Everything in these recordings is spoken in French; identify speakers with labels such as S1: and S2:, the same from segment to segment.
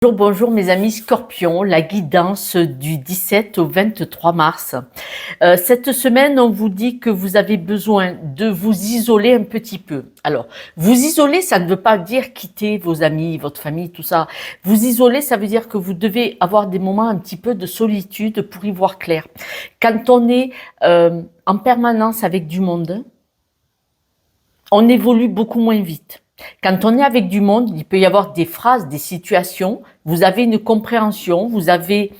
S1: Bonjour, bonjour mes amis Scorpions, la guidance du 17 au 23 mars. Cette semaine, on vous dit que vous avez besoin de vous isoler un petit peu. Alors, vous isoler, ça ne veut pas dire quitter vos amis, votre famille, tout ça. Vous isoler, ça veut dire que vous devez avoir des moments un petit peu de solitude pour y voir clair. Quand on est en permanence avec du monde, on évolue beaucoup moins vite. Quand on est avec du monde, il peut y avoir des phrases, des situations, vous avez une compréhension, vous avez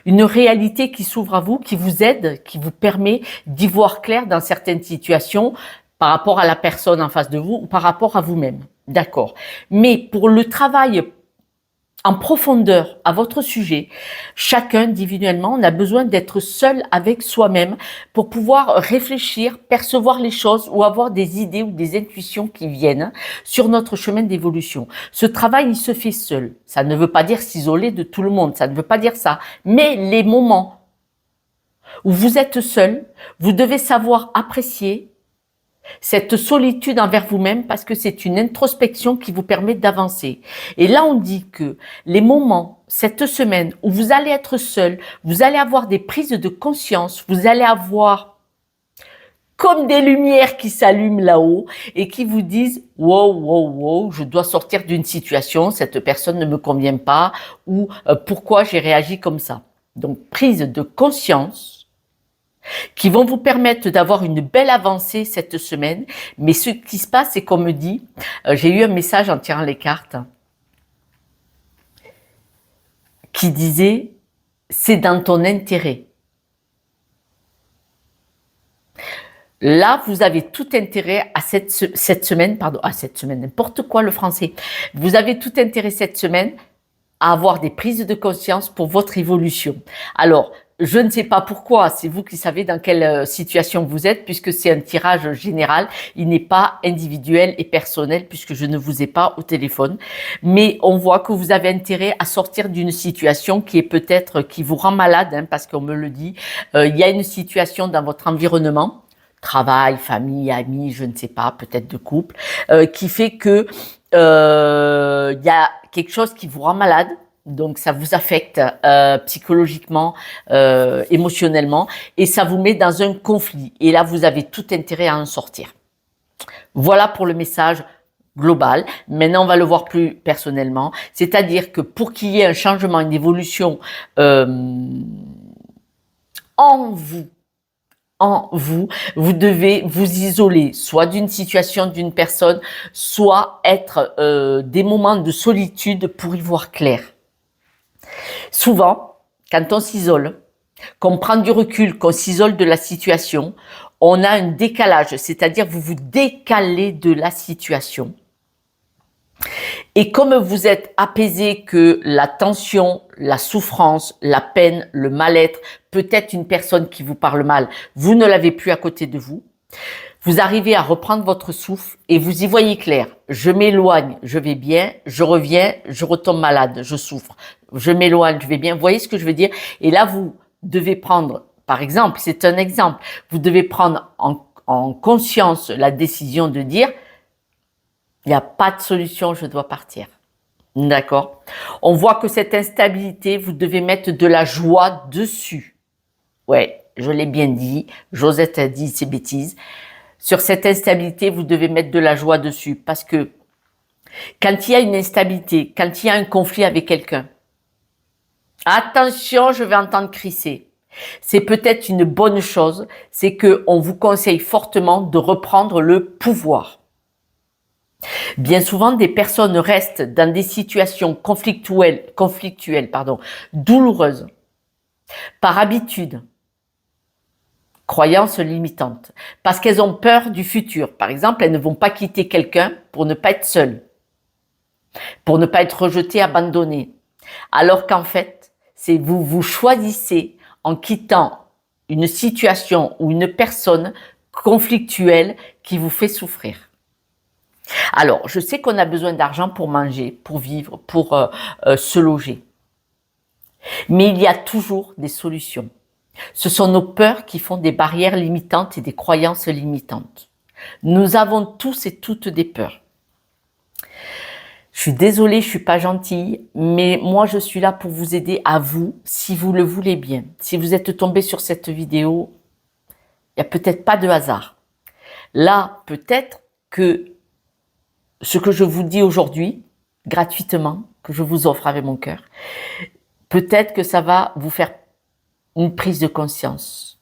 S1: une réalité qui s'ouvre à vous, qui vous aide, qui vous permet d'y voir clair dans certaines situations par rapport à la personne en face de vous ou par rapport à vous-même. D'accord. Mais pour le travail en profondeur à votre sujet, chacun individuellement, on a besoin d'être seul avec soi-même pour pouvoir réfléchir, percevoir les choses ou avoir des idées ou des intuitions qui viennent sur notre chemin d'évolution. Ce travail, il se fait seul. Ça ne veut pas dire s'isoler de tout le monde, ça ne veut pas dire ça. Mais les moments où vous êtes seul, vous devez savoir apprécier cette solitude envers vous-même parce que c'est une introspection qui vous permet d'avancer. Et là, on dit que les moments, cette semaine, où vous allez être seul, vous allez avoir des prises de conscience, vous allez avoir comme des lumières qui s'allument là-haut et qui vous disent « wow, wow, wow, je dois sortir d'une situation, cette personne ne me convient pas » ou « pourquoi j'ai réagi comme ça ?» Donc, prise de conscience qui vont vous permettre d'avoir une belle avancée cette semaine. Mais ce qui se passe, c'est qu'on me dit, j'ai eu un message en tirant les cartes qui disait « c'est dans ton intérêt ». Là, vous avez tout intérêt à cette semaine, n'importe quoi le français. Vous avez tout intérêt cette semaine à avoir des prises de conscience pour votre évolution. Alors, je ne sais pas pourquoi, c'est vous qui savez dans quelle situation vous êtes, puisque c'est un tirage général, il n'est pas individuel et personnel, puisque je ne vous ai pas au téléphone. Mais on voit que vous avez intérêt à sortir d'une situation qui est peut-être, qui vous rend malade, hein, parce qu'on me le dit. Il y a une situation dans votre environnement, travail, famille, amis, je ne sais pas, peut-être de couple, qui fait que il y a quelque chose qui vous rend malade, donc ça vous affecte psychologiquement, émotionnellement, et ça vous met dans un conflit. Et là, vous avez tout intérêt à en sortir. Voilà pour le message global. Maintenant, on va le voir plus personnellement. C'est-à-dire que pour qu'il y ait un changement, une évolution en vous, vous devez vous isoler, soit d'une situation, d'une personne, soit être des moments de solitude pour y voir clair. Souvent, quand on s'isole, qu'on prend du recul, qu'on s'isole de la situation, on a un décalage, c'est-à-dire vous vous décalez de la situation. Et comme vous êtes apaisé que la tension, la souffrance, la peine, le mal-être, peut-être une personne qui vous parle mal, vous ne l'avez plus à côté de vous, vous arrivez à reprendre votre souffle et vous y voyez clair. Je m'éloigne, je vais bien, je reviens, je retombe malade, je souffre. Je m'éloigne, je vais bien. Vous voyez ce que je veux dire? Et là, vous devez prendre, par exemple, c'est un exemple, vous devez prendre en conscience la décision de dire il n'y a pas de solution, je dois partir. D'accord? On voit que cette instabilité, vous devez mettre de la joie dessus. Ouais, je l'ai bien dit, Josette a dit ses bêtises. Sur cette instabilité, vous devez mettre de la joie dessus parce que quand il y a une instabilité, quand il y a un conflit avec quelqu'un, attention, je vais entendre crisser. C'est peut-être une bonne chose, c'est qu'on vous conseille fortement de reprendre le pouvoir. Bien souvent, des personnes restent dans des situations conflictuelles, douloureuses, par habitude, croyances limitantes, parce qu'elles ont peur du futur. Par exemple, elles ne vont pas quitter quelqu'un pour ne pas être seules, pour ne pas être rejetées, abandonnées. Alors qu'en fait, c'est vous choisissez en quittant une situation ou une personne conflictuelle qui vous fait souffrir. Alors, je sais qu'on a besoin d'argent pour manger, pour vivre, pour se loger. Mais il y a toujours des solutions. Ce sont nos peurs qui font des barrières limitantes et des croyances limitantes. Nous avons tous et toutes des peurs. Je suis désolée, je suis pas gentille, mais moi je suis là pour vous aider à vous, si vous le voulez bien. Si vous êtes tombé sur cette vidéo, il n'y a peut-être pas de hasard. Là, peut-être que ce que je vous dis aujourd'hui, gratuitement, que je vous offre avec mon cœur, peut-être que ça va vous faire une prise de conscience.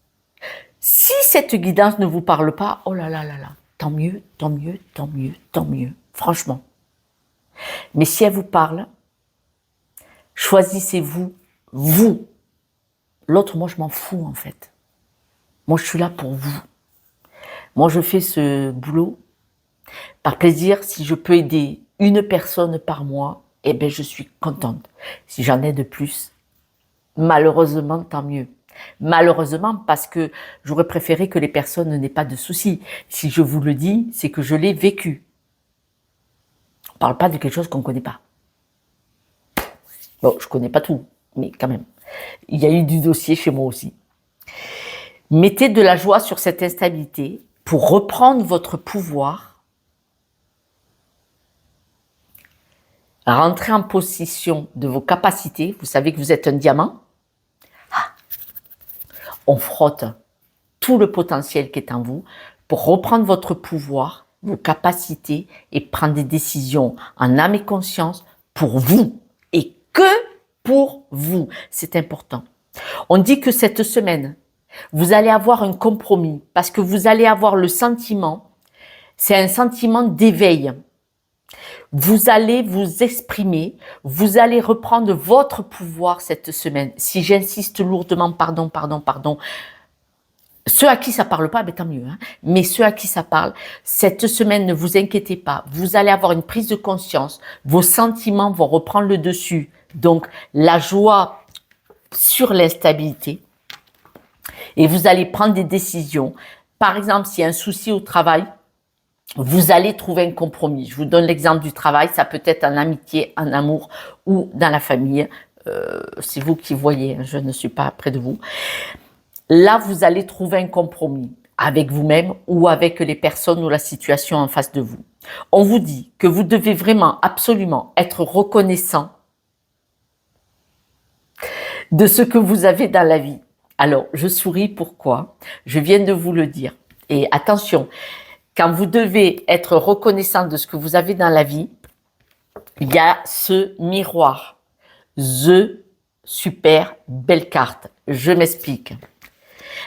S1: Si cette guidance ne vous parle pas, oh là là là là, tant mieux, tant mieux, tant mieux, tant mieux, franchement. Mais si elle vous parle, choisissez-vous, vous. L'autre, moi, je m'en fous, en fait. Moi, je suis là pour vous. Moi, je fais ce boulot par plaisir. Si je peux aider une personne par mois, eh bien, je suis contente. Si j'en ai de plus, malheureusement, tant mieux. Malheureusement, parce que j'aurais préféré que les personnes n'aient pas de soucis. Si je vous le dis, c'est que je l'ai vécu. On ne parle pas de quelque chose qu'on ne connaît pas. Bon, je ne connais pas tout, mais quand même. Il y a eu du dossier chez moi aussi. Mettez de la joie sur cette instabilité pour reprendre votre pouvoir. Rentrez en possession de vos capacités. Vous savez que vous êtes un diamant. On frotte tout le potentiel qui est en vous pour reprendre votre pouvoir, vos capacités et prendre des décisions en âme et conscience pour vous et que pour vous. C'est important. On dit que cette semaine, vous allez avoir un compromis parce que vous allez avoir le sentiment, c'est un sentiment d'éveil. Vous allez vous exprimer, vous allez reprendre votre pouvoir cette semaine. Si j'insiste lourdement, pardon, ceux à qui ça parle pas, ben tant mieux. Hein. Mais ceux à qui ça parle, cette semaine, ne vous inquiétez pas. Vous allez avoir une prise de conscience. Vos sentiments vont reprendre le dessus. Donc, la joie sur l'instabilité. Et vous allez prendre des décisions. Par exemple, s'il y a un souci au travail, vous allez trouver un compromis. Je vous donne l'exemple du travail. Ça peut être en amitié, en amour ou dans la famille. C'est vous qui voyez. Hein, je ne suis pas près de vous. Là, vous allez trouver un compromis avec vous-même ou avec les personnes ou la situation en face de vous. On vous dit que vous devez vraiment, absolument être reconnaissant de ce que vous avez dans la vie. Alors, je souris, pourquoi? Je viens de vous le dire. Et attention, quand vous devez être reconnaissant de ce que vous avez dans la vie, il y a ce miroir. The super belle carte. Je m'explique.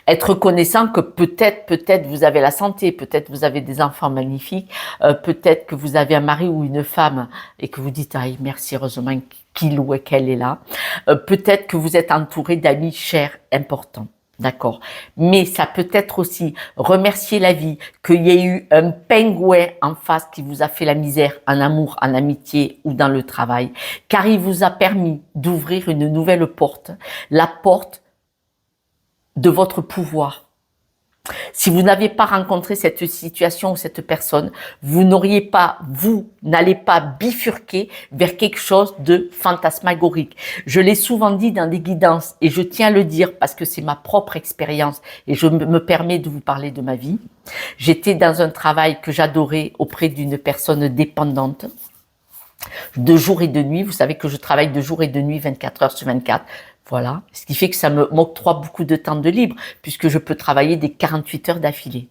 S1: Être reconnaissant que peut-être vous avez la santé, peut-être vous avez des enfants magnifiques, peut-être que vous avez un mari ou une femme et que vous dites « Ah, merci, heureusement qu'il ou qu'elle est là ». Peut-être que vous êtes entouré d'amis chers, importants. D'accord. Mais ça peut être aussi remercier la vie, qu'il y ait eu un pingouin en face qui vous a fait la misère en amour, en amitié ou dans le travail, car il vous a permis d'ouvrir une nouvelle porte, la porte de votre pouvoir. Si vous n'avez pas rencontré cette situation ou cette personne, vous n'allez pas bifurquer vers quelque chose de fantasmagorique. Je l'ai souvent dit dans des guidances et je tiens à le dire parce que c'est ma propre expérience et je me permets de vous parler de ma vie. J'étais dans un travail que j'adorais auprès d'une personne dépendante. De jour et de nuit, vous savez que je travaille de jour et de nuit 24 heures sur 24. Voilà, ce qui fait que ça m'octroie beaucoup de temps de libre puisque je peux travailler des 48 heures d'affilée.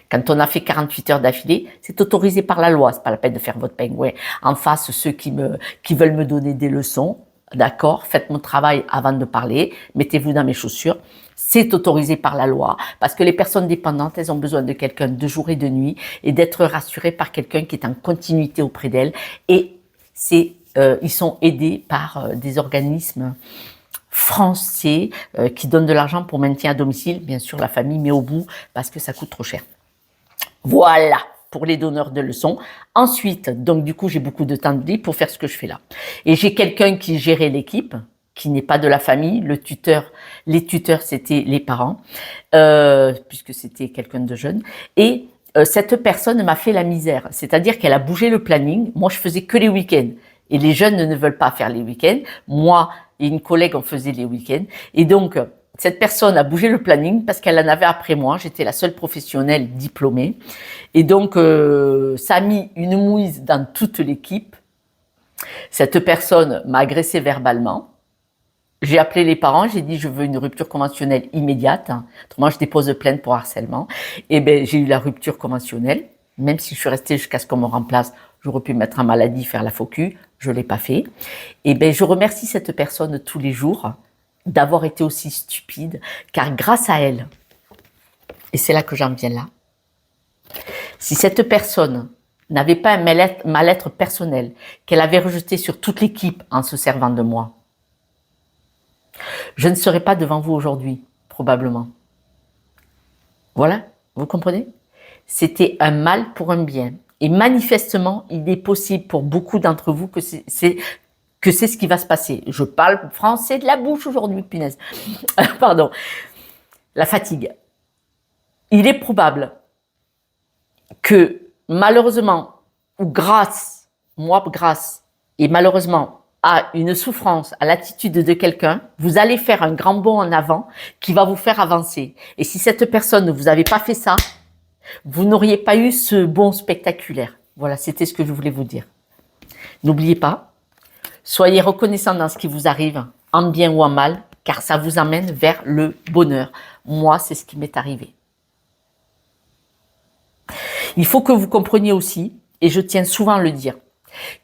S1: Quand on a fait 48 heures d'affilée, c'est autorisé par la loi, c'est pas la peine de faire votre pingouin. En face, ceux qui veulent me donner des leçons, d'accord, faites mon travail avant de parler, mettez-vous dans mes chaussures. C'est autorisé par la loi parce que les personnes dépendantes, elles ont besoin de quelqu'un de jour et de nuit et d'être rassurées par quelqu'un qui est en continuité auprès d'elles. Et ils sont aidés par des organismes français qui donnent de l'argent pour maintien à domicile. Bien sûr, la famille met au bout parce que ça coûte trop cher. Voilà pour les donneurs de leçons. Ensuite, donc du coup, j'ai beaucoup de temps de libre pour faire ce que je fais là. Et j'ai quelqu'un qui gérait l'équipe, qui n'est pas de la famille. Les tuteurs, c'était les parents, puisque c'était quelqu'un de jeune. Et cette personne m'a fait la misère. C'est-à-dire qu'elle a bougé le planning. Moi, je faisais que les week-ends. Et les jeunes ne veulent pas faire les week-ends. Moi et une collègue, on faisait les week-ends. Et donc, cette personne a bougé le planning parce qu'elle en avait après moi. J'étais la seule professionnelle diplômée. Et donc, ça a mis une mouise dans toute l'équipe. Cette personne m'a agressé verbalement. J'ai appelé les parents, j'ai dit je veux une rupture conventionnelle immédiate, autrement je dépose plainte pour harcèlement. Et ben j'ai eu la rupture conventionnelle, même si je suis restée jusqu'à ce qu'on me remplace, j'aurais pu me mettre en maladie, faire la FOCU, je l'ai pas fait. Et ben je remercie cette personne tous les jours d'avoir été aussi stupide, car grâce à elle, et c'est là que j'en viens là, si cette personne n'avait pas un mal-être personnel, qu'elle avait rejeté sur toute l'équipe en se servant de moi, je ne serais pas devant vous aujourd'hui, probablement. Voilà, vous comprenez? C'était un mal pour un bien. Et manifestement, il est possible pour beaucoup d'entre vous que c'est ce qui va se passer. Je parle français de la bouche aujourd'hui, punaise. Pardon. La fatigue. Il est probable que malheureusement, ou grâce, et malheureusement, à une souffrance, à l'attitude de quelqu'un, vous allez faire un grand bond en avant qui va vous faire avancer. Et si cette personne ne vous avait pas fait ça, vous n'auriez pas eu ce bond spectaculaire. Voilà, c'était ce que je voulais vous dire. N'oubliez pas, soyez reconnaissant dans ce qui vous arrive, en bien ou en mal, car ça vous amène vers le bonheur. Moi, c'est ce qui m'est arrivé. Il faut que vous compreniez aussi, et je tiens souvent à le dire,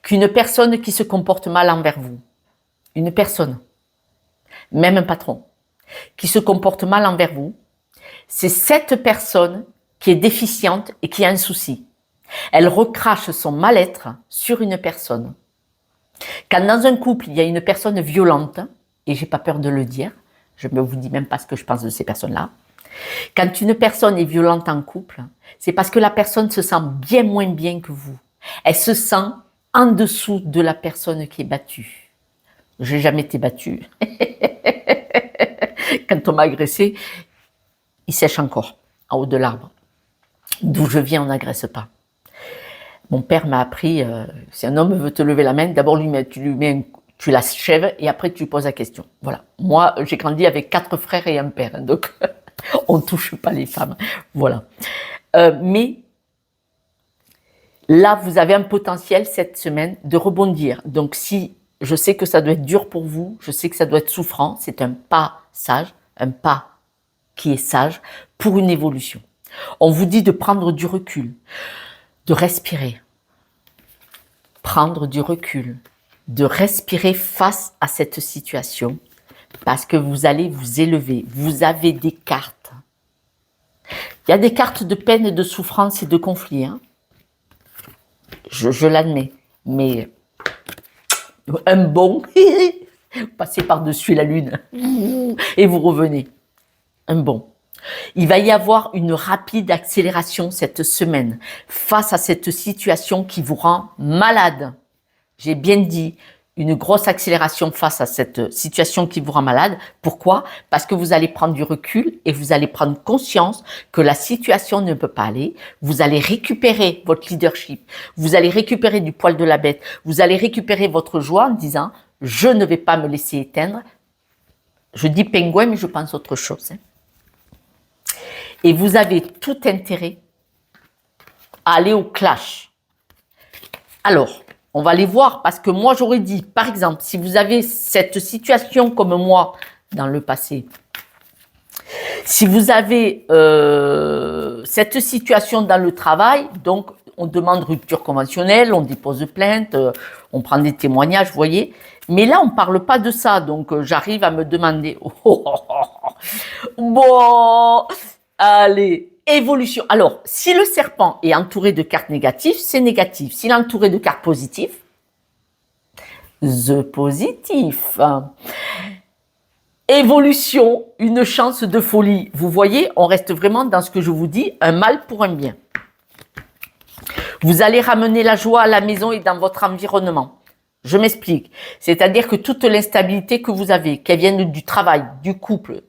S1: qu'une personne qui se comporte mal envers vous, une personne, même un patron, qui se comporte mal envers vous, c'est cette personne qui est déficiente et qui a un souci. Elle recrache son mal-être sur une personne. Quand dans un couple, il y a une personne violente, et j'ai pas peur de le dire, je ne vous dis même pas ce que je pense de ces personnes-là, quand une personne est violente en couple, c'est parce que la personne se sent bien moins bien que vous. Elle se sent en dessous de la personne qui est battue. J'ai jamais été battue. Quand on m'a agressé, il sèche encore en haut de l'arbre. D'où je viens, on n'agresse pas. Mon père m'a appris, si un homme veut te lever la main, d'abord tu l'achèves et après tu lui poses la question. Voilà. Moi, j'ai grandi avec 4 frères et un père, donc on ne touche pas les femmes. Voilà. Mais là, vous avez un potentiel cette semaine de rebondir. Donc si je sais que ça doit être dur pour vous, je sais que ça doit être souffrant, c'est un pas sage, un pas qui est sage pour une évolution. On vous dit de prendre du recul, de respirer. Prendre du recul, de respirer face à cette situation parce que vous allez vous élever. Vous avez des cartes. Il y a des cartes de peine, de souffrance et de conflit. Hein. Je l'admets. Mais un bond, passez par-dessus la lune et vous revenez. Un bond. Il va y avoir une rapide accélération cette semaine face à cette situation qui vous rend malade. J'ai bien dit, une grosse accélération face à cette situation qui vous rend malade. Pourquoi? Parce que vous allez prendre du recul et vous allez prendre conscience que la situation ne peut pas aller. Vous allez récupérer votre leadership. Vous allez récupérer du poil de la bête. Vous allez récupérer votre joie en disant « Je ne vais pas me laisser éteindre ». Je dis pingouin, mais je pense autre chose. Hein. Et vous avez tout intérêt à aller au clash. Alors, on va les voir parce que moi, j'aurais dit, par exemple, si vous avez cette situation comme moi dans le passé, si vous avez cette situation dans le travail, donc on demande rupture conventionnelle, on dépose plainte, on prend des témoignages, vous voyez. Mais là, on ne parle pas de ça, donc j'arrive à me demander, bon, allez, évolution. Alors, si le serpent est entouré de cartes négatives, c'est négatif. S'il est entouré de cartes positives, the positif. Évolution, une chance de folie. Vous voyez, on reste vraiment dans ce que je vous dis, un mal pour un bien. Vous allez ramener la joie à la maison et dans votre environnement. Je m'explique. C'est-à-dire que toute l'instabilité que vous avez, qu'elle vienne du travail, du couple,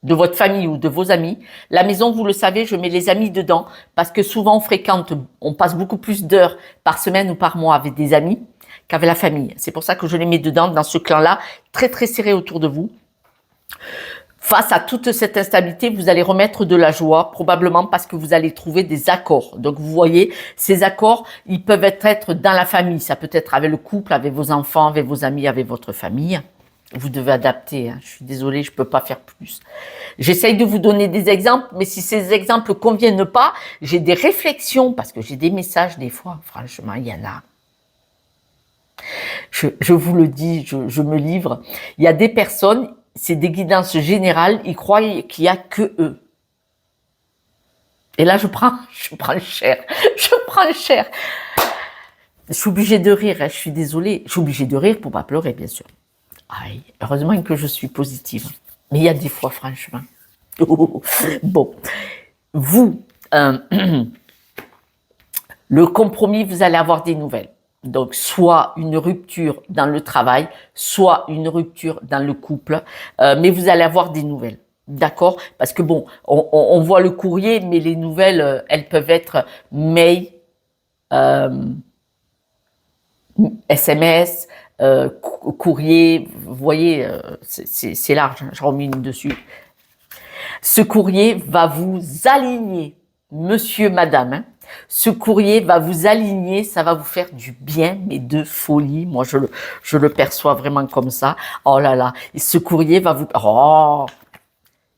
S1: de votre famille ou de vos amis, la maison, vous le savez, je mets les amis dedans parce que souvent on fréquente, on passe beaucoup plus d'heures par semaine ou par mois avec des amis qu'avec la famille. C'est pour ça que je les mets dedans, dans ce clan-là, très très serré autour de vous. face à toute cette instabilité, vous allez remettre de la joie, probablement parce que vous allez trouver des accords. Donc, vous voyez, ces accords, ils peuvent être dans la famille. Ça peut être avec le couple, avec vos enfants, avec vos amis, avec votre famille. Vous devez adapter. Hein. Je suis désolée, je peux pas faire plus. J'essaye de vous donner des exemples, mais si ces exemples conviennent pas, j'ai des réflexions, parce que j'ai des messages des fois. Franchement, il y en a. Je vous le dis, je me livre. Il y a des personnes, c'est des guidances générales, ils croient qu'il y a que eux. Et là, je prends cher. Je prends cher. Je suis obligée de rire, hein, je suis désolée. Je suis obligée de rire pour pas pleurer, bien sûr. Aïe, heureusement que je suis positive. Mais il y a des fois, franchement. Bon, vous, le compromis, vous allez avoir des nouvelles. Donc, soit une rupture dans le travail, soit une rupture dans le couple, mais vous allez avoir des nouvelles. D'accord? Parce que bon, on voit le courrier, mais les nouvelles, elles peuvent être mail, SMS, courrier, vous voyez, c'est large, hein, je remets dessus. Ce courrier va vous aligner, monsieur, madame. Hein. Ce courrier va vous aligner, ça va vous faire du bien, mais de folie. Moi, je le perçois vraiment comme ça. Oh là là, et ce courrier va vous... Oh,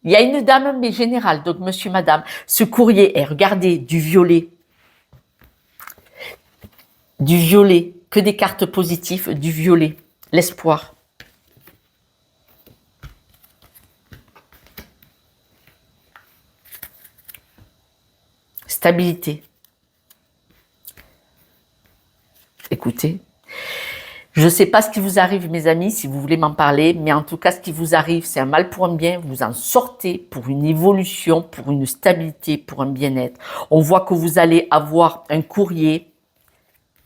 S1: il y a une dame, mais générale, donc monsieur, madame. Ce courrier est, regardez, du violet. Du violet, que des cartes positives, du violet, l'espoir. Stabilité. Écoutez, je ne sais pas ce qui vous arrive, mes amis, si vous voulez m'en parler, mais en tout cas, ce qui vous arrive, c'est un mal pour un bien. Vous en sortez pour une évolution, pour une stabilité, pour un bien-être. On voit que vous allez avoir un courrier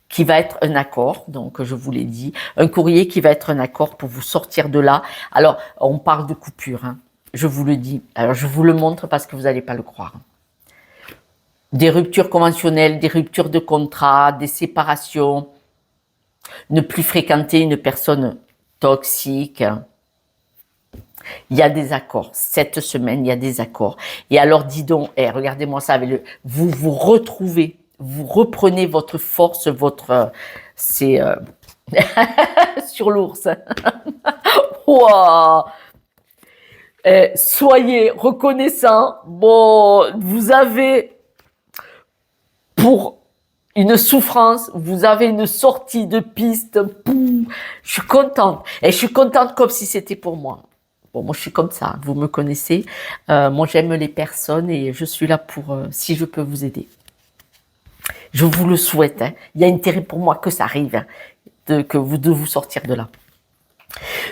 S1: qui va être un accord, donc je vous l'ai dit, un courrier qui va être un accord pour vous sortir de là. Alors, on parle de coupure, hein, je vous le dis. Alors, je vous le montre parce que vous n'allez pas le croire. Des ruptures conventionnelles, des ruptures de contrat, des séparations, ne plus fréquenter une personne toxique. Il y a des accords. Cette semaine, il y a des accords. Et alors, dis donc, regardez-moi ça, vous vous retrouvez, vous reprenez votre force, votre... c'est... sur l'ours. Wow. Soyez reconnaissants. Bon, vous avez... Pour une souffrance, vous avez une sortie de piste. Boum, je suis contente. Et je suis contente comme si c'était pour moi. Bon, moi, je suis comme ça. Vous me connaissez. Moi, j'aime les personnes et je suis là pour, si je peux vous aider. Je vous le souhaite. Hein. Il y a intérêt pour moi que ça arrive, hein, de vous sortir de là.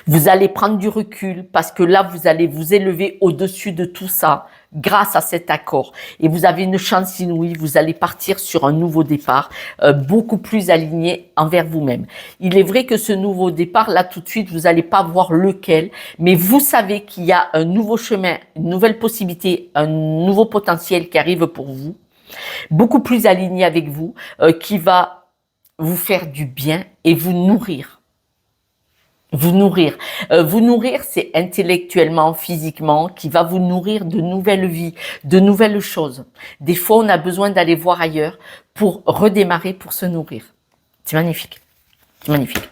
S1: Vous allez prendre du recul parce que là, vous allez vous élever au-dessus de tout ça grâce à cet accord. Et vous avez une chance inouïe, vous allez partir sur un nouveau départ beaucoup plus aligné envers vous-même. Il est vrai que ce nouveau départ, là tout de suite, vous n'allez pas voir lequel, mais vous savez qu'il y a un nouveau chemin, une nouvelle possibilité, un nouveau potentiel qui arrive pour vous, beaucoup plus aligné avec vous, qui va vous faire du bien et vous nourrir. Vous nourrir. Vous nourrir, c'est intellectuellement, physiquement, qui va vous nourrir de nouvelles vies, de nouvelles choses. Des fois, on a besoin d'aller voir ailleurs pour redémarrer, pour se nourrir. C'est magnifique. C'est magnifique.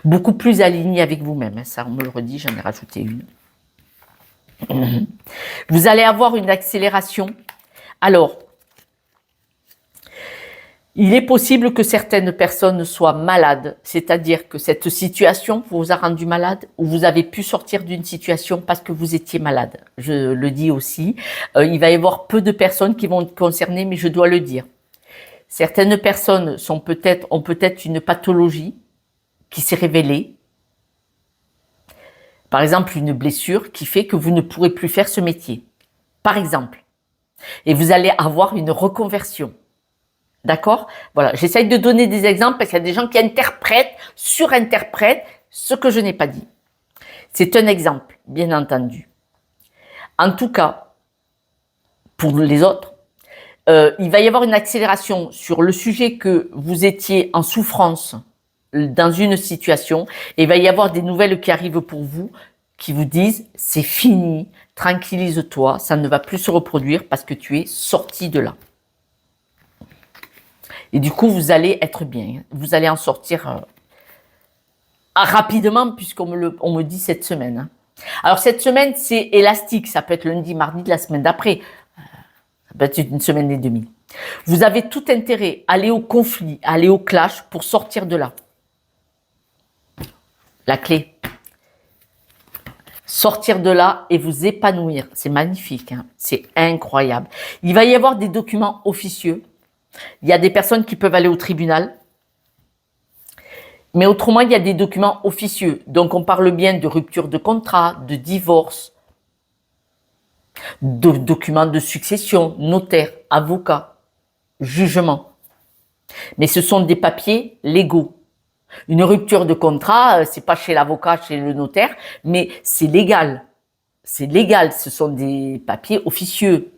S1: Beaucoup plus aligné avec vous-même. Hein. Ça, on me le redit, j'en ai rajouté une. Vous allez avoir une accélération. Alors, il est possible que certaines personnes soient malades, c'est-à-dire que cette situation vous a rendu malade ou vous avez pu sortir d'une situation parce que vous étiez malade. Je le dis aussi, il va y avoir peu de personnes qui vont être concernées, mais je dois le dire. Certaines personnes ont peut-être une pathologie qui s'est révélée. Par exemple, une blessure qui fait que vous ne pourrez plus faire ce métier. Par exemple. Et vous allez avoir une reconversion. D'accord? Voilà, j'essaye de donner des exemples parce qu'il y a des gens qui interprètent, surinterprètent ce que je n'ai pas dit. C'est un exemple, bien entendu. En tout cas, pour les autres, il va y avoir une accélération sur le sujet que vous étiez en souffrance dans une situation et il va y avoir des nouvelles qui arrivent pour vous qui vous disent c'est fini, tranquillise-toi, ça ne va plus se reproduire parce que tu es sorti de là. Et du coup, vous allez être bien. Vous allez en sortir rapidement puisqu'on me dit cette semaine. Hein. Alors cette semaine, c'est élastique. Ça peut être lundi, mardi de la semaine d'après. Ça peut être une semaine et demie. Vous avez tout intérêt à aller au conflit, à aller au clash pour sortir de là. La clé. Sortir de là et vous épanouir. C'est magnifique. Hein. C'est incroyable. Il va y avoir des documents officieux. Il y a des personnes qui peuvent aller au tribunal. Mais autrement, il y a des documents officieux. Donc, on parle bien de rupture de contrat, de divorce, de documents de succession, notaire, avocat, jugement. Mais ce sont des papiers légaux. Une rupture de contrat, c'est pas chez l'avocat, chez le notaire, mais c'est légal. C'est légal. Ce sont des papiers officieux.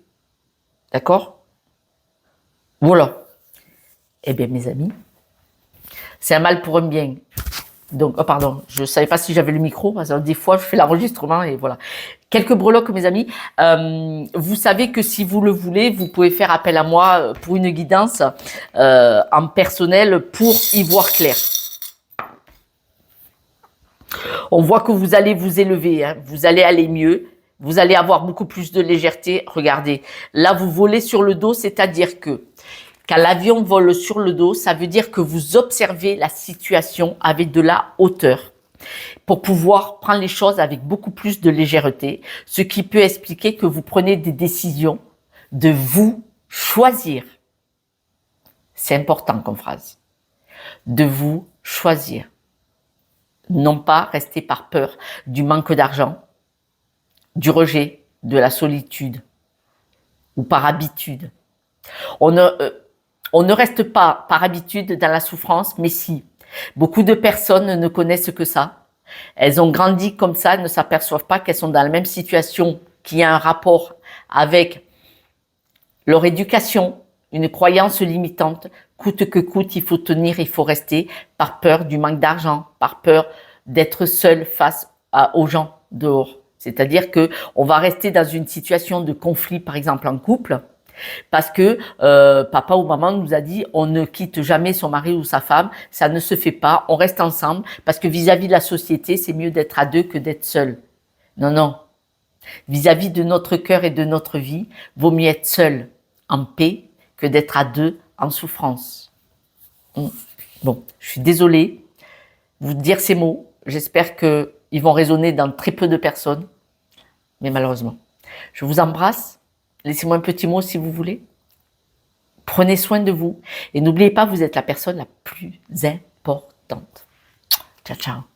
S1: D'accord ? Voilà. Eh bien, mes amis, c'est un mal pour un bien. Donc, oh pardon, je ne savais pas si j'avais le micro, parce que des fois, je fais l'enregistrement et voilà. Quelques breloques, mes amis. Vous savez que si vous le voulez, vous pouvez faire appel à moi pour une guidance en personnel pour y voir clair. On voit que vous allez vous élever, hein, vous allez aller mieux. Vous allez avoir beaucoup plus de légèreté. Regardez, là, vous volez sur le dos, c'est-à-dire que quand l'avion vole sur le dos, ça veut dire que vous observez la situation avec de la hauteur pour pouvoir prendre les choses avec beaucoup plus de légèreté, ce qui peut expliquer que vous prenez des décisions de vous choisir. C'est important comme phrase. De vous choisir. Non pas rester par peur du manque d'argent, du rejet, de la solitude ou par habitude. On ne reste pas par habitude dans la souffrance, mais si. Beaucoup de personnes ne connaissent que ça. Elles ont grandi comme ça, elles ne s'aperçoivent pas qu'elles sont dans la même situation, qu'il y a un rapport avec leur éducation, une croyance limitante. Coûte que coûte, il faut tenir, il faut rester, par peur du manque d'argent, par peur d'être seul face aux gens dehors. C'est-à-dire que on va rester dans une situation de conflit, par exemple en couple, parce que papa ou maman nous a dit on ne quitte jamais son mari ou sa femme, ça ne se fait pas, on reste ensemble, parce que vis-à-vis de la société, c'est mieux d'être à deux que d'être seul. Non, non. Vis-à-vis de notre cœur et de notre vie, vaut mieux être seul, en paix, que d'être à deux, en souffrance. Bon, je suis désolée de vous dire ces mots. J'espère qu'ils vont résonner dans très peu de personnes, mais malheureusement. Je vous embrasse. Laissez-moi un petit mot si vous voulez. Prenez soin de vous. Et n'oubliez pas, vous êtes la personne la plus importante. Ciao, ciao.